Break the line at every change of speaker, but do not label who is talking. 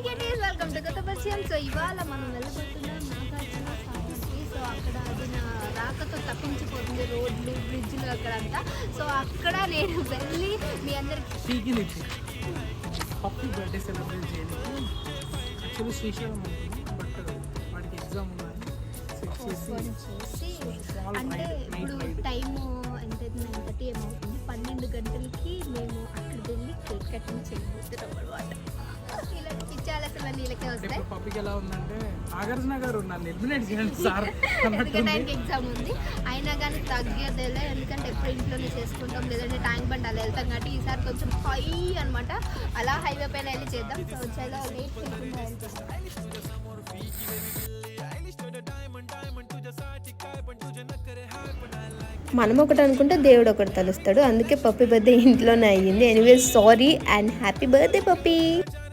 Welcome to కొత్త పరిచయం. So ఇవాళ మనం వెళ్ళబోతున్నాం నాగార్జున సాగర్కి. సో అక్కడ అది నా రాకతో తప్పించిపోతుంది, రోడ్లు బ్రిడ్జ్లు అక్కడంతా. సో అక్కడ నేను వెళ్ళి మీ అందరికి
హ్యాపీ బర్త్డే సెలబ్రేట్ చేయండి. యాక్చువల్లీ శ్రీశైలం బట్ వాడికి ఎగ్జామ్
చేసి అంటే ఇప్పుడు టైము ఎంత 9:30 ఏమవుతుంది. 12 గంటలకి మేము అక్కడ వెళ్ళి కేక్ కటింగ్ చేయబోతున్నాం అనమాట. ఇలాంటి పిచ్చాలు అసలు నీళ్ళకే వస్తాయి.
పప్పికి ఎలా ఉందంటే నాగార్జున గారు నన్ను ఎలిమినేట్ చేయండి సార్,
ఎందుకంటే ఆయనకి ఎగ్జామ్ ఉంది. అయినా కానీ తగ్గేదేలే, ఎందుకంటే ఎప్పుడు ఇంట్లోనే చేసుకుంటాం, లేదంటే ట్యాంక్ బండ్ అలా వెళ్తాం కాబట్టి ఈసారి కొంచెం హై అనమాట. అలా హైవే పైన వెళ్ళి చేద్దాం. సో చాలా లేట్ చేయకుండా
మనం ఒకటి అనుకుంటే దేవుడు ఒకటి తలుస్తాడు. అందుకే పప్పి బర్త్డే ఇంట్లోనే అయ్యింది. Anyways sorry and happy birthday puppy.